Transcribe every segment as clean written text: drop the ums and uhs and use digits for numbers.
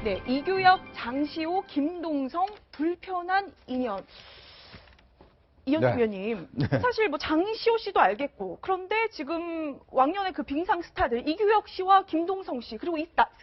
네, 이규혁, 장시호, 김동성 불편한 인연. 이현주 위원님, 사실 뭐 장시호 씨도 알겠고, 그런데 지금 왕년의 그 빙상 스타들 이규혁 씨와 김동성 씨 그리고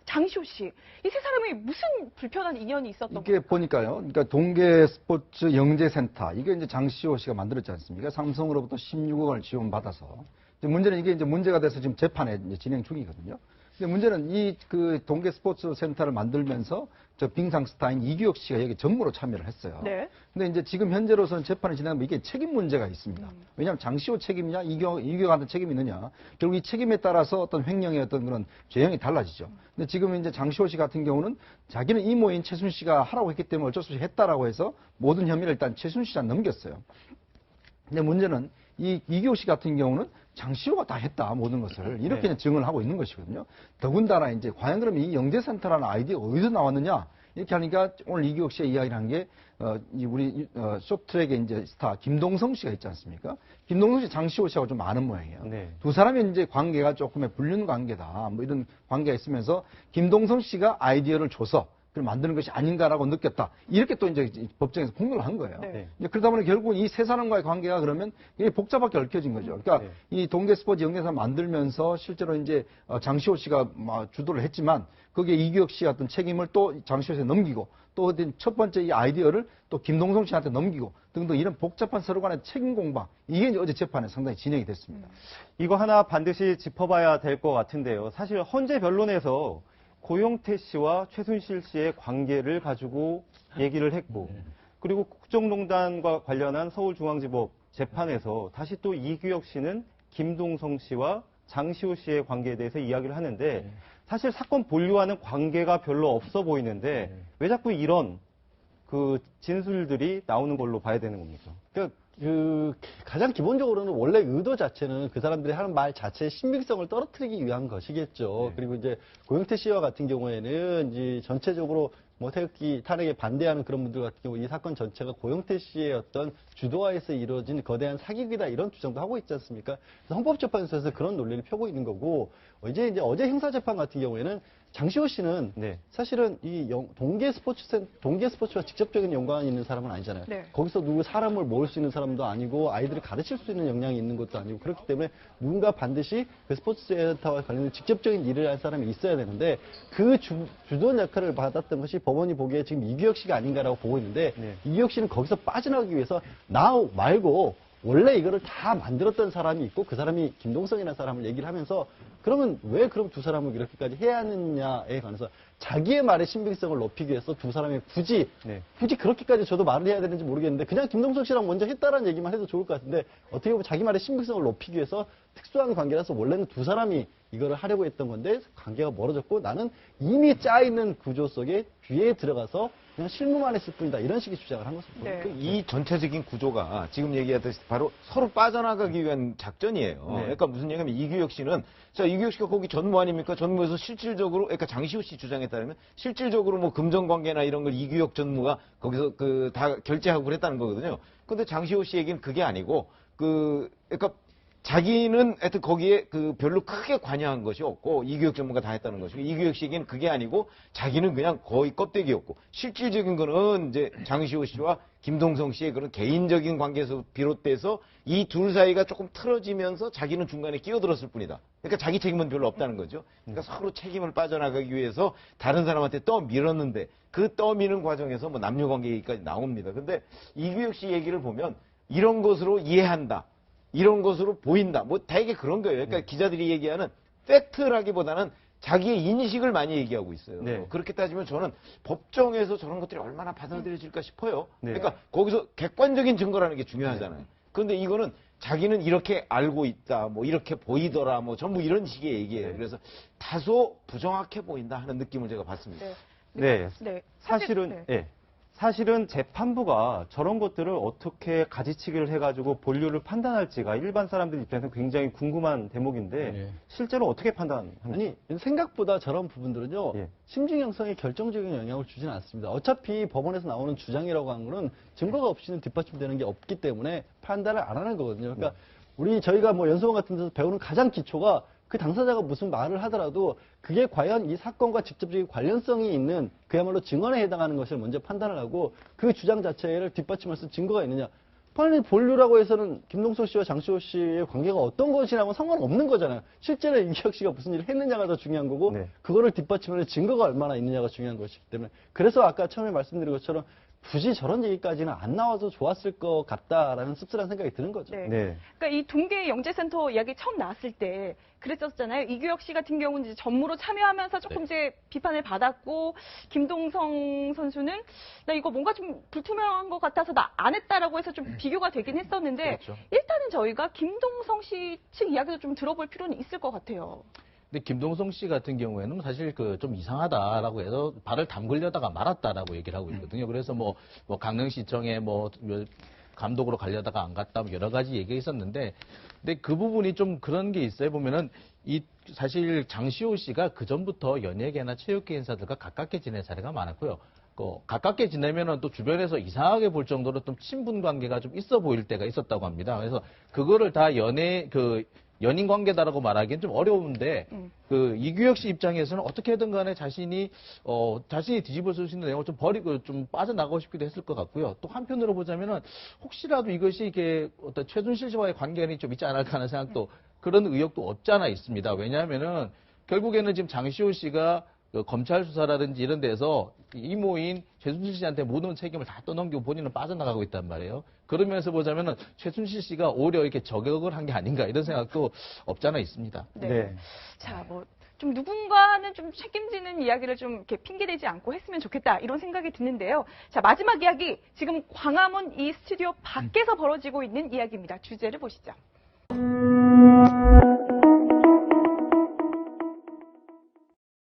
장시호 씨, 이 세 사람이 무슨 불편한 인연이 있었던 이게 겁니까? 보니까요, 그러니까 동계 스포츠 영재센터 이게 이제 장시호 씨가 만들었지 않습니까? 삼성으로부터 16억 원을 지원받아서 이제 문제는 이게 이제 문제가 돼서 지금 재판에 이제 진행 중이거든요. 근데 문제는 이 그 동계 스포츠 센터를 만들면서 저 빙상 스타인 이규혁 씨가 여기 전무로 참여를 했어요. 네. 근데 이제 지금 현재로서는 재판이 진행하면 이게 책임 문제가 있습니다. 왜냐하면 장시호 책임이냐 이규혁한테 책임이 있느냐. 결국 이 책임에 따라서 어떤 횡령의 어떤 그런 죄형이 달라지죠. 근데 지금 이제 장시호 씨 같은 경우는 자기는 이모인 최순 씨가 하라고 했기 때문에 어쩔 수 없이 했다라고 해서 모든 혐의를 일단 최순 씨한테 넘겼어요. 근데 문제는 이 이규혁 씨 같은 경우는 장시호가 다 했다 모든 것을 이렇게 그냥 증언을 하고 있는 것이거든요. 더군다나 이제 과연 그럼 이 영재센터라는 아이디어가 어디서 나왔느냐 이렇게 하니까 오늘 이규혁 씨의 이야기를 한 게 우리 쇼트트랙의 이제 스타 김동성 씨가 있지 않습니까? 김동성 씨, 장시호 씨하고 좀 아는 모양이에요. 네. 두 사람의 이제 관계가 조금의 불륜 관계다 뭐 이런 관계가 있으면서 김동성 씨가 아이디어를 줘서 그걸 만드는 것이 아닌가라고 느꼈다. 이렇게 또 이제 법정에서 폭로를 한 거예요. 네. 이제 그러다 보니 결국 이 세 사람과의 관계가 그러면 이게 복잡하게 얽혀진 거죠. 그러니까 네. 이 동계 스포츠 영예산 만들면서 실제로 이제 장시호 씨가 주도를 했지만 거기에 이규혁 씨 같은 책임을 또 장시호 씨한테 넘기고 또 첫 번째 이 아이디어를 또 김동성 씨한테 넘기고 등등 이런 복잡한 서로 간의 책임 공방 이게 이제 어제 재판에 상당히 진행이 됐습니다. 이거 하나 반드시 짚어봐야 될 것 같은데요. 사실 헌재 변론에서 고용태 씨와 최순실 씨의 관계를 가지고 얘기를 했고 그리고 국정농단과 관련한 서울중앙지법 재판에서 다시 또 이규혁 씨는 김동성 씨와 장시호 씨의 관계에 대해서 이야기를 하는데 사실 사건 본류와는 관계가 별로 없어 보이는데 왜 자꾸 이런 그 진술들이 나오는 걸로 봐야 되는 겁니까? 그러니까 가장 기본적으로는 원래 의도 자체는 그 사람들이 하는 말 자체의 신빙성을 떨어뜨리기 위한 것이겠죠. 그리고 이제 고영태 씨와 같은 경우에는 이제 전체적으로 뭐 태극기 탄핵에 반대하는 그런 분들 같은 경우 이 사건 전체가 고영태 씨의 어떤 주도하에서 이루어진 거대한 사기극이다 이런 주장도 하고 있지 않습니까? 그래서 헌법재판소에서 그런 논리를 펴고 있는 거고 이제 어제 형사재판 같은 경우에는 장시호 씨는 사실은 이 동계 스포츠와 직접적인 연관이 있는 사람은 아니잖아요. 네. 거기서 누구 사람을 모을 수 있는 사람도 아니고 아이들을 가르칠 수 있는 역량이 있는 것도 아니고 그렇기 때문에 누군가 반드시 그 스포츠 센터와 관련된 직접적인 일을 할 사람이 있어야 되는데 그 주도원 역할을 받았던 것이 법원이 보기에 지금 이규혁 씨가 아닌가라고 보고 있는데 이규혁 씨는 거기서 빠져나가기 위해서 나 말고 원래 이거를 다 만들었던 사람이 있고 그 사람이 김동성이라는 사람을 얘기를 하면서 그러면 왜 그럼 두 사람을 이렇게까지 해야 하느냐에 관해서 자기의 말의 신빙성을 높이기 위해서 두 사람이 굳이 그렇게까지 저도 말을 해야 되는지 모르겠는데 그냥 김동성 씨랑 먼저 했다라는 얘기만 해도 좋을 것 같은데 어떻게 보면 자기 말의 신빙성을 높이기 위해서 특수한 관계라서 원래는 두 사람이 이거를 하려고 했던 건데 관계가 멀어졌고 나는 이미 짜있는 구조 속에 뒤에 들어가서 그냥 실무만 했을 뿐이다. 이런 식의 주장을 한 것입니다. 네. 이 전체적인 구조가 지금 얘기하듯이 바로 서로 빠져나가기 위한 작전이에요. 그러니까 무슨 얘기냐면 이규혁 씨는 자 이규혁 씨가 거기 전무 아닙니까? 전무에서 실질적으로 그러니까 장시호 씨 주장에 따르면 실질적으로 뭐 금전 관계나 이런 걸 이규혁 전무가 거기서 그 다 결제하고 그랬다는 거거든요. 근데 장시호 씨 얘기는 그게 아니고 그러니까 자기는 하여튼 거기에 그 별로 크게 관여한 것이 없고 이규혁 전무가 다 했다는 것이고 이규혁 씨에게는 그게 아니고 자기는 그냥 거의 껍데기였고 실질적인 거는 이제 장시호 씨와 김동성 씨의 그런 개인적인 관계에서 비롯돼서 이 둘 사이가 조금 틀어지면서 자기는 중간에 끼어들었을 뿐이다. 그러니까 자기 책임은 별로 없다는 거죠. 그러니까 서로 책임을 빠져나가기 위해서 다른 사람한테 떠밀었는데 그 떠미는 과정에서 뭐 남녀관계 얘기까지 나옵니다. 근데 이규혁 씨 얘기를 보면 이런 것으로 이해한다. 이런 것으로 보인다. 뭐 되게 그런 거예요. 그러니까 기자들이 얘기하는 팩트라기보다는 자기의 인식을 많이 얘기하고 있어요. 그렇게 따지면 저는 법정에서 저런 것들이 얼마나 받아들여질까 싶어요. 그러니까 거기서 객관적인 증거라는 게 중요하잖아요. 그런데 이거는 자기는 이렇게 알고 있다, 뭐 이렇게 보이더라, 뭐 전부 이런 식의 얘기예요. 그래서 다소 부정확해 보인다 하는 느낌을 제가 받습니다. 사실은 재판부가 저런 것들을 어떻게 가지치기를 해가지고 본류를 판단할지가 일반 사람들 입장에서 굉장히 궁금한 대목인데 실제로 어떻게 판단합니까? 아니 생각보다 저런 부분들은요 심증 형성에 결정적인 영향을 주지는 않습니다. 어차피 법원에서 나오는 주장이라고 하는 거는 증거가 없이는 뒷받침되는 게 없기 때문에 판단을 안 하는 거거든요. 그러니까 저희가 뭐 연수원 같은 데서 배우는 가장 기초가 그 당사자가 무슨 말을 하더라도 그게 과연 이 사건과 직접적인 관련성이 있는 그야말로 증언에 해당하는 것을 먼저 판단을 하고 그 주장 자체를 뒷받침할 수 증거가 있느냐. 빨리 본류라고 해서는 김동석 씨와 장시호 씨의 관계가 어떤 것이라고 상관없는 거잖아요. 실제로 이규혁 씨가 무슨 일을 했느냐가 더 중요한 거고 네. 그거를 뒷받침하는 증거가 얼마나 있느냐가 중요한 것이기 때문에 그래서 아까 처음에 말씀드린 것처럼 굳이 저런 얘기까지는 안 나와도 좋았을 것 같다라는 씁쓸한 생각이 드는 거죠. 네. 네. 그러니까 이 동계 영재센터 이야기 처음 나왔을 때 그랬었잖아요. 이규혁 씨 같은 경우는 이제 전무로 참여하면서 조금 이제 비판을 받았고 김동성 선수는 나 이거 뭔가 좀 불투명한 것 같아서 나 안 했다라고 해서 좀 비교가 되긴 했었는데 그렇죠. 일단은 저희가 김동성 씨 측 이야기도 좀 들어볼 필요는 있을 것 같아요. 근데 김동성 씨 같은 경우에는 사실 그 좀 이상하다라고 해서 발을 담그려다가 말았다라고 얘기를 하고 있거든요. 그래서 뭐 강릉시청에 뭐 감독으로 가려다가 안 갔다 뭐 여러 가지 얘기가 있었는데, 근데 그 부분이 좀 그런 게 있어요. 보면은 사실 장시호 씨가 그 전부터 연예계나 체육계 인사들과 가깝게 지낸 사례가 많았고요. 가깝게 지내면은 또 주변에서 이상하게 볼 정도로 좀 친분 관계가 좀 있어 보일 때가 있었다고 합니다. 그래서 그거를 다 연인 관계다라고 말하기엔 좀 어려운데, 이규혁 씨 입장에서는 어떻게든 간에 자신이 뒤집어 쓸 수 있는 내용을 좀 버리고 좀 빠져나가고 싶기도 했을 것 같고요. 또 한편으로 보자면은 혹시라도 이것이 이게 어떤 최순실 씨와의 관계는 좀 있지 않을까 하는 생각도, 그런 의혹도 없지 않아 있습니다. 왜냐하면은 결국에는 지금 장시호 씨가 검찰 수사라든지 이런 데서 이모인 최순실 씨한테 모든 책임을 다 떠넘기고 본인은 빠져나가고 있단 말이에요. 그러면서 보자면은 최순실 씨가 오히려 이렇게 저격을 한 게 아닌가 이런 생각도 없지 않아 있습니다. 네. 네. 자, 좀 누군가는 좀 책임지는 이야기를 좀 이렇게 핑계대지 않고 했으면 좋겠다 이런 생각이 드는데요. 자, 마지막 이야기 지금 광화문 이 스튜디오 밖에서 벌어지고 있는 이야기입니다. 주제를 보시죠.